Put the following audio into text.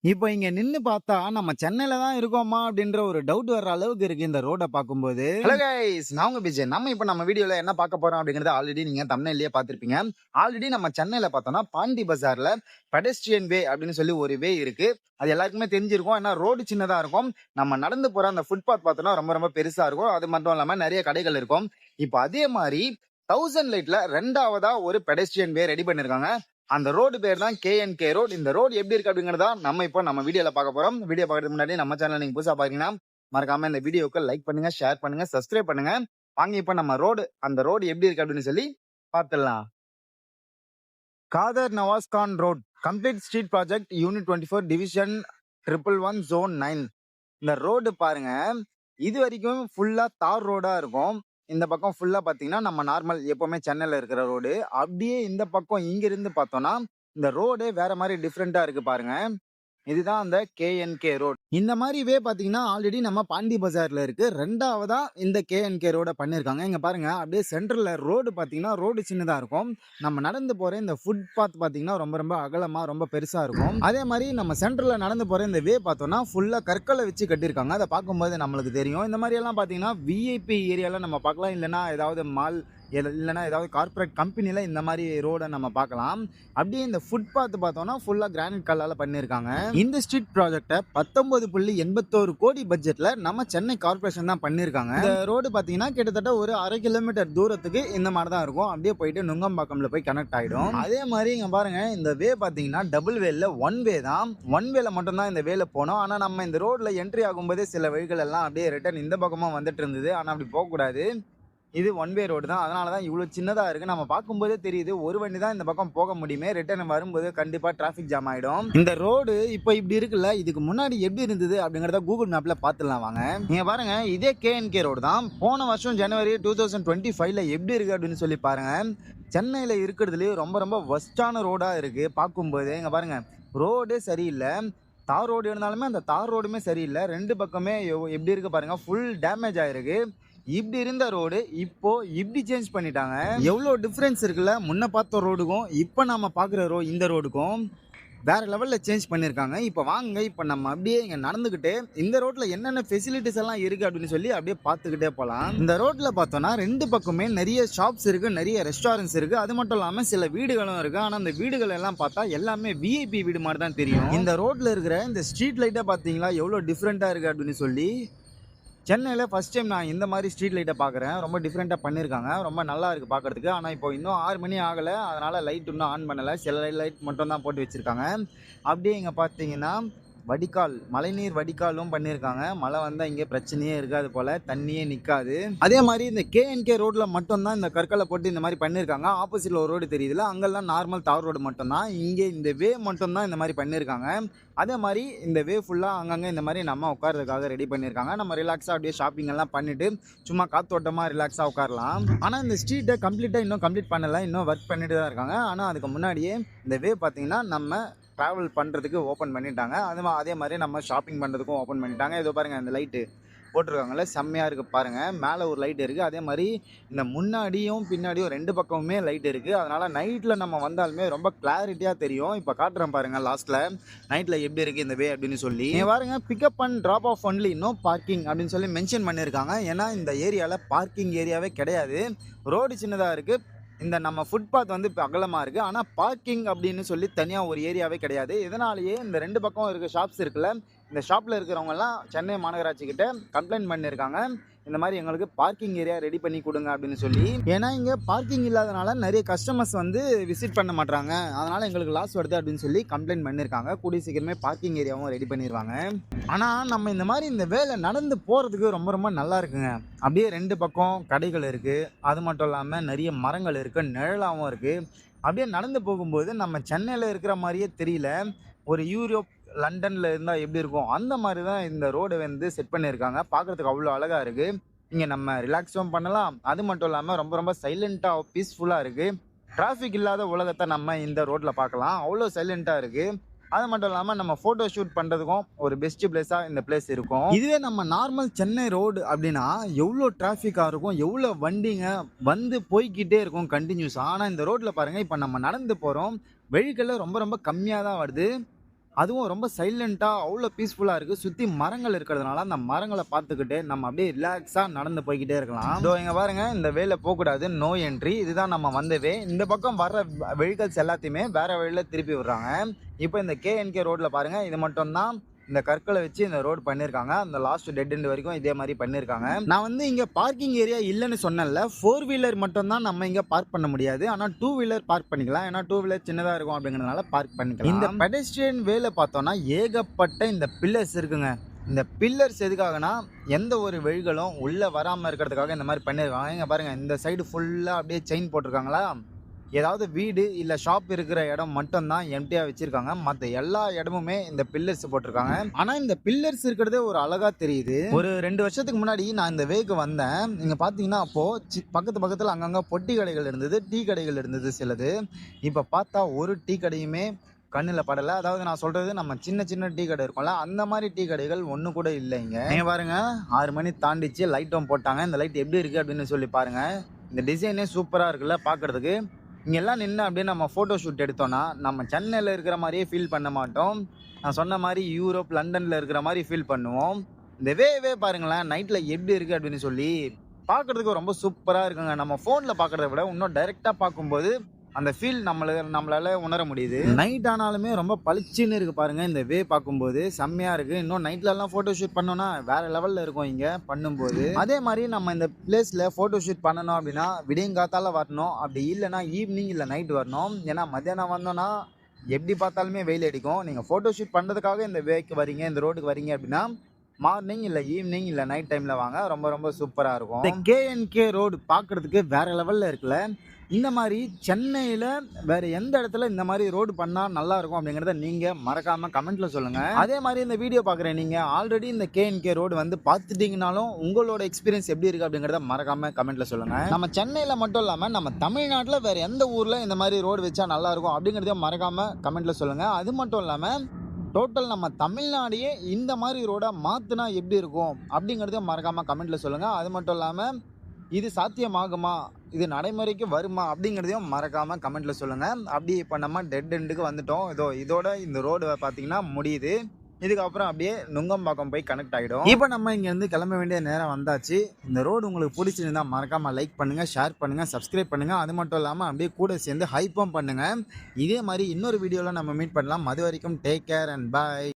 இப்போ இங்க நின்னு பார்த்தா, நம்ம சென்னையில தான் இருக்கோமா? அப்படின்ற ஒரு டவுட் வர்ற அளவுக்கு இருக்கு இந்த ரோட பார்க்கும்போது. Hello guys! நான் உங்க விஜய். நம்ம வீடியோல என்ன பார்க்க போறோம் அப்படிங்கிறத ஆல்ரெடி நீங்க தம்ப்நெயில்லயே பார்த்திருப்பீங்க. ஆல்ரெடி நம்ம சென்னையில பார்த்தோம்னா, பாண்டி பஜார்ல பெடஸ்ட்ரியன் வே அப்படின்னு சொல்லி ஒரு வே இருக்கு. அது எல்லாருக்குமே தெரிஞ்சிருக்கும். ஏன்னா ரோடு சின்னதா இருக்கும். நம்ம நடந்து போற அந்த ஃபுட்பாத் பார்த்தோம்னா ரொம்ப ரொம்ப பெருசா இருக்கும். அது மட்டும் இல்லாம நெறைய கடைகள் இருக்கும். இப்போ அதே மாரி 1000 லைட்ல 2வதா ஒரு பெடஸ்ட்ரியன் வே ரெடி பண்ணிருக்காங்க. அந்த ரோடு பேர் தான் கேஎன்கே ரோட். இந்த ரோடு எப்படி இருக்கு அப்படிங்கறத நம்ம வீடியோல பார்க்க போறோம். வீடியோ பார்க்கறதுக்கு முன்னாடி நம்ம சேனல் நீங்க புதுசா பாத்தீங்கன்னா மறக்காம இந்த வீடியோக்கு லைக் பண்ணுங்க, ஷேர் பண்ணுங்க, சப்ஸ்கிரைப் பண்ணுங்க. வாங்க இப்ப நம்ம அந்த ரோடு எப்படி இருக்கு அப்படின்னு சொல்லி பார்த்துடலாம். Khader Nawaz Khan road complete street project unit 24 division 111 zone 9. இந்த ரோடு பாருங்க, இது வரைக்கும் ஃபுல்லா தார் ரோடா இருக்கும். இந்த பக்கம் ஃபுல்லா பாத்தீங்கன்னா நம்ம நார்மல் எப்பவுமே சென்னையில இருக்கிற ரோடு. அப்படியே இந்த பக்கம் இங்க இருந்து பார்த்தோம்னா இந்த ரோடு வேற மாதிரி டிஃப்ரெண்டா இருக்கு பாருங்க. இதுதான் அந்த கேஎன்கே ரோட். இந்த மாதிரி வே பாத்தீங்கன்னா ஆல்ரெடி நம்ம பாண்டி பஜார்ல இருக்கு. 2வதா இந்த கேஎன்கே ரோட பண்ணிருக்காங்க. இங்க பாருங்க, அப்படியே சென்டர்ல ரோடு பாத்தீங்கன்னா ரோடு சின்னதா இருக்கும். நம்ம நடந்து போற இந்த ஃபுட் பாத் பாத்தீங்கன்னா ரொம்ப ரொம்ப அகலமா ரொம்ப பெருசா இருக்கும். அதே மாதிரி நம்ம சென்டர்ல நடந்து போற இந்த வே பார்த்தோம்னா ஃபுல்லா கற்களை வச்சு கட்டியிருக்காங்க. அதை பார்க்கும்போது நம்மளுக்கு தெரியும். இந்த மாதிரி எல்லாம் பாத்தீங்கன்னா விஐபி ஏரியால நம்ம பார்க்கலாம். இல்லைன்னா ஏதாவது மால் இல்லைன்னா ஏதாவது கார்பரேட் கம்பெனில இந்த மாதிரி ரோடை நம்ம பார்க்கலாம். அப்படியே இந்த ஃபுட்பாத் பார்த்தோம்னா ஃபுல்லா கிரானைட் கல்லால பண்ணியிருக்காங்க. இந்த ஸ்ட்ரீட் ப்ராஜெக்டை 19.81 கோடி பட்ஜெட்ல நம்ம சென்னை கார்பரேஷன் தான் பண்ணியிருக்காங்க. இந்த ரோடு பார்த்தீங்கன்னா கிட்டத்தட்ட ஒரு 1/2 கிலோமீட்டர் தூரத்துக்கு இந்த மாதிரி தான் இருக்கும். அப்படியே போயிட்டு நுங்கம்பாக்கம்ல போய் கனெக்ட் ஆயிடும். அதே மாதிரி இங்க பாருங்க, இந்த வே பார்த்தீங்கன்னா டபுள் வேல ஒன் வே தான். ஒன் வேல மட்டும் தான் இந்த வேல போனோம். ஆனா நம்ம இந்த ரோட்ல என்ட்ரி ஆகும்போதே சில வழிகள் எல்லாம் அப்படியே ரிட்டர்ன் இந்த பக்கமா வந்துட்டு இருந்தது. ஆனா அப்படி போகக்கூடாது. இது ஒன் வே ரோடு தான். அதனால தான் இவ்வளோ சின்னதா இருக்கு. நம்ம பார்க்கும்போதே தெரியுது ஒரு வண்டி தான் இந்த பக்கம் போக முடியுமே. ரிட்டர்ன் வரும்போது கண்டிப்பா டிராஃபிக் ஜாம் ஆயிடும். இந்த ரோடு இப்போ இப்படி இருக்குல்ல, இதுக்கு முன்னாடி எப்படி இருந்தது அப்படிங்கறத கூகுள் மேப்ல பார்த்துடலாம் வாங்க. நீங்க பாருங்க, இதே கேஎன்கே ரோடு தான். போன வருஷம் ஜனவரி 2025ல எப்படி இருக்கு அப்படின்னு சொல்லி பாருங்க. சென்னையில இருக்கிறதுலயே ரொம்ப ரொம்ப வஸ்டான ரோடா இருக்கு. பார்க்கும்போது இங்க பாருங்க, ரோடே சரியில்லை. தார் ரோடு இருந்தாலுமே அந்த தார் ரோடுமே சரியில்லை. ரெண்டு பக்கமே எப்படி இருக்கு பாருங்க, ஃபுல் டேமேஜ் ஆயிருக்கு. இப்படி இருந்த ரோடு இப்போ இப்படி சேஞ்ச் பண்ணிட்டாங்க. எவ்வளோ டிஃப்ரென்ஸ் இருக்குல்ல, முன்ன பார்த்த ரோடுக்கும் இப்போ நம்ம பார்க்குற இந்த ரோடுக்கும் வேற லெவலில் சேஞ்ச் பண்ணியிருக்காங்க. இப்போ வாங்க, இப்போ நம்ம அப்படியே இங்கே நடந்துக்கிட்டு இந்த ரோட்டில் என்னென்ன ஃபெசிலிட்டிஸ் எல்லாம் இருக்குது அப்படின்னு சொல்லி அப்படியே பார்த்துக்கிட்டே போகலாம். இந்த ரோட்டில் பார்த்தோன்னா ரெண்டு பக்கமே நிறைய ஷாப்ஸ் இருக்குது, நிறைய ரெஸ்டாரண்ட்ஸ் இருக்குது. அது மட்டும் இல்லாமல் சில வீடுகளும் இருக்குது. ஆனால் அந்த வீடுகள் எல்லாம் பார்த்தா எல்லாமே விஐபி வீடு மாதிரி தான் தெரியும். இந்த ரோட்டில் இருக்கிற இந்த ஸ்ட்ரீட் லைட்டை பார்த்தீங்களா எவ்வளோ டிஃப்ரெண்ட்டாக இருக்குது அப்படின்னு சொல்லி. சென்னையில் ஃபஸ்ட் டைம் நான் இந்த மாதிரி ஸ்ட்ரீட் லைட்டை பார்க்குறேன். ரொம்ப டிஃப்ரெண்ட்டாக பண்ணியிருக்காங்க. ரொம்ப நல்லா இருக்குது பார்க்குறதுக்கு. ஆனால் இப்போ இன்னும் 6 மணி ஆகலை. அதனால் லைட் இன்னும் ஆன் பண்ணலை. சில லைட் மட்டும் தான் போட்டு வச்சுருக்காங்க. அப்படியே இங்கே பார்த்தீங்கன்னா வடிகால், மழைநீர் வடிகாலும் பண்ணியிருக்காங்க. மழை வந்தால் இங்கே பிரச்சனையே இருக்காது போல், தண்ணியே நிற்காது. அதே மாதிரி இந்த கேஎன்கே ரோட்டில் மட்டும்தான் இந்த கற்களை போட்டு இந்த மாதிரி பண்ணியிருக்காங்க. ஆப்போசிட்டில் ஒரு ரோடு தெரியுதுல, அங்கெல்லாம் நார்மல் தார் ரோடு மட்டும்தான். இங்கே இந்த வே மட்டும்தான் இந்த மாதிரி பண்ணியிருக்காங்க. அதே மாதிரி இந்த வே ஃபுல்லாக அங்கங்கே இந்த மாதிரி நம்ம உட்காரதுக்காக ரெடி பண்ணியிருக்காங்க. நம்ம ரிலாக்ஸாக அப்படியே ஷாப்பிங் எல்லாம் பண்ணிவிட்டு சும்மா காத்தோட்டமாக ரிலாக்ஸாக உட்காரலாம். ஆனால் இந்த ஸ்ட்ரீட்டை இன்னும் கம்ப்ளீட் பண்ணலை. இன்னும் ஒர்க் பண்ணிட்டு தான் இருக்காங்க. ஆனால் அதுக்கு முன்னாடியே இந்த வே பார்த்தீங்கன்னா நம்ம ட்ராவல் பண்ணுறதுக்கு ஓப்பன் பண்ணிட்டாங்க. அதே மாதிரி நம்ம ஷாப்பிங் பண்ணுறதுக்கும் ஓப்பன் பண்ணிட்டாங்க. இதோ பாருங்கள், இந்த லைட்டு போட்டிருக்காங்கல்ல, செம்மையாக இருக்குது பாருங்கள். மேலே ஒரு லைட் இருக்குது. அதே மாதிரி இந்த முன்னாடியும் பின்னாடியும் ரெண்டு பக்கமுமே லைட் இருக்குது. அதனால் நைட்டில் நம்ம வந்தாலுமே ரொம்ப கிளாரிட்டியாக தெரியும். இப்போ காட்டுறேன் பாருங்கள், லாஸ்ட்டில் நைட்டில் எப்படி இருக்குது இந்த வே அப்படின்னு சொல்லி. பாருங்கள், pickup and drop off only, no parking அப்படின்னு சொல்லி மென்ஷன் பண்ணியிருக்காங்க. ஏன்னா இந்த ஏரியாவில் பார்க்கிங் ஏரியாவே கிடையாது. ரோடு சின்னதாக இருக்குது. இந்த நம்ம ஃபுட்பாத் வந்து இப்போ அகலமாக இருக்குது. ஆனால் பார்க்கிங் அப்படின்னு சொல்லி தனியாக ஒரு ஏரியாவே கிடையாது. இதனாலேயே இந்த ரெண்டு பக்கம் இருக்க ஷாப்ஸ் இருக்குல்ல, இந்த ஷாப்பில் இருக்கிறவங்கலாம் சென்னை மாநகராட்சி கிட்ட கம்ப்ளைண்ட் பண்ணியிருக்காங்க. இந்த மாதிரி எங்களுக்கு பார்க்கிங் ஏரியா ரெடி பண்ணி கொடுங்க அப்படின்னு சொல்லி. ஏன்னா இங்கே பார்க்கிங் இல்லாதனால நிறைய கஸ்டமர்ஸ் வந்து விசிட் பண்ண மாட்டாங்க. அதனால் எங்களுக்கு லாஸ் வருது அப்படின்னு சொல்லி கம்ப்ளைண்ட் பண்ணியிருக்காங்க. கூடிய சீக்கிரமே பார்க்கிங் ஏரியாவும் ரெடி பண்ணிடுவாங்க. ஆனால் நம்ம இந்த மாதிரி இந்த வேலை நடந்து போகிறதுக்கு ரொம்ப ரொம்ப நல்லா இருக்குங்க. அப்படியே ரெண்டு பக்கம் கடைகள் இருக்குது. அது மட்டும் இல்லாமல் நிறைய மரங்கள் இருக்குது, நிழலாகவும் இருக்குது. அப்படியே நடந்து போகும்போது நம்ம சென்னையில் இருக்கிற மாதிரியே தெரியல. ஒரு யூரோப் லண்டனில் இருந்தால் எப்படி இருக்கும் அந்த மாதிரி தான் இந்த ரோடு வந்து செட் பண்ணியிருக்காங்க. பார்க்குறதுக்கு அவ்வளோ அழகாக இருக்குது. இங்கே நம்ம ரிலாக்ஸும் பண்ணலாம். அது மட்டும் இல்லாமல் ரொம்ப ரொம்ப சைலண்ட்டாக பீஸ்ஃபுல்லாக இருக்குது. டிராஃபிக் இல்லாத உலகத்தை நம்ம இந்த ரோட்டில் பார்க்கலாம். அவ்வளோ சைலண்ட்டாக இருக்குது. அது மட்டும் இல்லாமல் நம்ம ஃபோட்டோ ஷூட் பண்ணுறதுக்கும் ஒரு பெஸ்ட் பிளேஸாக இந்த பிளேஸ் இருக்கும். இதுவே நம்ம நார்மல் சென்னை ரோடு அப்படின்னா எவ்வளோ டிராஃபிக்காக இருக்கும், எவ்வளோ வண்டிங்க வந்து போய்கிட்டே இருக்கும் கண்டினியூஸ். ஆனால் இந்த ரோட்டில் பாருங்கள், இப்போ நம்ம நடந்து போகிறோம், வெஹிக்கிள் ரொம்ப ரொம்ப கம்மியாக தான் வருது. அதுவும் ரொம்ப சைலண்டா அவ்வளோ பீஸ்ஃபுல்லா இருக்கு. சுத்தி மரங்கள் இருக்கிறதுனால அந்த மரங்கள பார்த்துக்கிட்டு நம்ம அப்படியே ரிலாக்ஸா நடந்து போய்க்கிட்டே இருக்கலாம். இதோ இங்க பாருங்க, இந்த வேல போகக்கூடாது, நோ என்ட்ரி. இதுதான் நம்ம வந்த வே. இந்த பக்கம் வர்ற வெஹிக்கல்ஸ் எல்லாத்தையுமே வேற வழியில திருப்பி விடுறாங்க. இப்போ இந்த கேஎன்கே ரோட்ல பாருங்க, இது மட்டும் தான் இந்த கற்களை வச்சு இந்த ரோடு பண்ணியிருக்காங்க. அந்த லாஸ்ட் டெட் எண்ட் வரைக்கும் இதே மாதிரி பண்ணியிருக்காங்க. நான் வந்து இங்க பார்க்கிங் ஏரியா இல்லைன்னு சொன்னேன்ல, 4 வீலர் மட்டும் தான் நம்ம இங்க பார்க் பண்ண முடியாது. ஆனா 2 வீலர் பார்க் பண்ணிக்கலாம். ஏன்னா 2 வீலர் சின்னதா இருக்கும் அப்படிங்கிறதுனால பார்க் பண்ணிக்கலாம். இந்த பெடஸ்ட்ரியன் வேல பார்த்தோம்னா ஏகப்பட்ட இந்த பில்லர்ஸ் இருக்குங்க. இந்த பில்லர்ஸ் எதுக்காகனா எந்த ஒரு வழிகளும் உள்ள வராம இருக்கிறதுக்காக இந்த மாதிரி பண்ணியிருக்காங்க. இங்க பாருங்க, இந்த சைடு ஃபுல்லா அப்படியே செயின் போட்டிருக்காங்களா. ஏதாவது வீடு இல்ல ஷாப் இருக்கிற இடம் மட்டும் தான் எம்டியா வச்சிருக்காங்க. மற்ற எல்லா இடமுமே இந்த பில்லர்ஸ் போட்டிருக்காங்க. ஆனா இந்த பில்லர்ஸ் இருக்கிறதே ஒரு அழகா தெரியுது. ஒரு 2 வருஷத்துக்கு முன்னாடி நான் இந்த வேக்கு வந்தேன். நீங்க பாத்தீங்கன்னா அப்போ பக்கத்துல அங்கங்க பொட்டி கடைகள் இருந்தது, டீ கடைகள் இருந்தது சிலது. இப்ப பார்த்தா ஒரு டீ கடையுமே கண்ணில் படலை. அதாவது நான் சொல்றது நம்ம சின்ன சின்ன டீ கடை இருக்கும்ல, அந்த மாதிரி டீ கடைகள் ஒன்று கூட இல்லைங்க. நீங்க பாருங்க, 6 மணி தாண்டிச்சு, லைட்டும் போட்டாங்க. இந்த லைட் எப்படி இருக்கு அப்படின்னு சொல்லி பாருங்க. இந்த டிசைனே சூப்பரா இருக்குல்ல பார்க்கறதுக்கு. இங்கெல்லாம் நின்று அப்படியே நம்ம ஃபோட்டோ ஷூட் எடுத்தோம்னா நம்ம சென்னையில் இருக்கிற மாதிரியே ஃபீல் பண்ண மாட்டோம். நான் சொன்ன மாதிரி யூரோப், லண்டனில் இருக்கிற மாதிரி ஃபீல் பண்ணுவோம். இந்த வேவே பாருங்களேன், நைட்டில் எப்படி இருக்குது அப்படின்னு சொல்லி பார்க்குறதுக்கு ரொம்ப சூப்பராக இருக்குங்க. நம்ம ஃபோனில் பார்க்குறத விட இன்னும் டைரெக்டாக பார்க்கும்போது அந்த ஃபீல் நம்மளால உணர முடியுது. நைட் ஆனாலுமே ரொம்ப பளிச்சுன்னு இருக்கு பாருங்க. இந்த வே பார்க்கும்போது செம்மையா இருக்கு. இன்னும் நைட்ல எல்லாம் போட்டோ ஷூட் பண்ணோம்னா வேற லெவல்ல இருக்கும் இங்க பண்ணும்போது. அதே மாதிரி நம்ம இந்த பிளேஸ்ல போட்டோ ஷூட் பண்ணணும் அப்படின்னா விடியங்காத்தால வரணும். அப்படி இல்லைன்னா ஈவினிங் இல்லை நைட் வரணும். ஏன்னா மத்தியானம் வந்தோம்னா எப்படி பார்த்தாலுமே வெயில் அடிக்கும். நீங்க போட்டோ ஷூட் பண்றதுக்காக இந்த வேக்கு வரீங்க, இந்த ரோடுக்கு வரீங்க அப்படின்னா மார்னிங் இல்லை ஈவினிங் இல்லை நைட் டைம்ல வாங்க. ரொம்ப ரொம்ப சூப்பரா இருக்கும். இந்த கேஎன்கே ரோடு பார்க்கறதுக்கு வேற லெவல்ல இருக்குல்ல. இந்த மாதிரி சென்னையில் வேற எந்த இடத்துல இந்த மாதிரி ரோடு பண்ணால் நல்லா இருக்கும் அப்படிங்கிறத நீங்கள் மறக்காமல் கமெண்ட்டில் சொல்லுங்கள். அதே மாதிரி இந்த வீடியோ பார்க்குறேன், நீங்கள் ஆல்ரெடி இந்த கேஎன்கே ரோடு வந்து பார்த்துட்டீங்கனாலும் உங்களோட எக்ஸ்பீரியன்ஸ் எப்படி இருக்குது அப்படிங்கிறத மறக்காமல் கமெண்ட்டில் சொல்லுங்கள். நம்ம சென்னையில் மட்டும் இல்லாமல் நம்ம தமிழ்நாட்டில் வேறு எந்த ஊரில் இந்த மாதிரி ரோடு வச்சா நல்லாயிருக்கும் அப்படிங்கிறத மறக்காமல் கமெண்ட்டில் சொல்லுங்கள். அது மட்டும் இல்லாமல் டோட்டல் நம்ம தமிழ்நாடையே இந்த மாதிரி ரோடாக மாற்றினா எப்படி இருக்கும் அப்படிங்கிறதையும் மறக்காமல் கமெண்ட்டில் சொல்லுங்கள். அது மட்டும் இல்லாமல் இது சாத்தியமாகுமா, இது நடைமுறைக்கு வருமா அப்படிங்கிறதையும் மறக்காமல் கமெண்ட்டில் சொல்லுங்கள். அப்படி இப்போ நம்ம டெட் எண்டுக்கு வந்துட்டோம். இதோட இந்த ரோடு பார்த்தீங்கன்னா முடியுது. இதுக்கப்புறம் அப்படியே நுங்கம்பாக்கம் போய் கனெக்ட் ஆகிடும். இப்போ நம்ம இங்கேருந்து கிளம்ப வேண்டிய நேரம் வந்தாச்சு. இந்த ரோடு உங்களுக்கு பிடிச்சிருந்தா மறக்காமல் லைக் பண்ணுங்கள், ஷேர் பண்ணுங்கள், சப்ஸ்கிரைப் பண்ணுங்கள். அது மட்டும் இல்லாமல் அப்படியே கூட சேர்ந்து ஹைப்பும் பண்ணுங்கள். இதே மாதிரி இன்னொரு வீடியோவில் நம்ம மீட் பண்ணலாம். அது வரைக்கும் டேக் கேர் அண்ட் பாய்.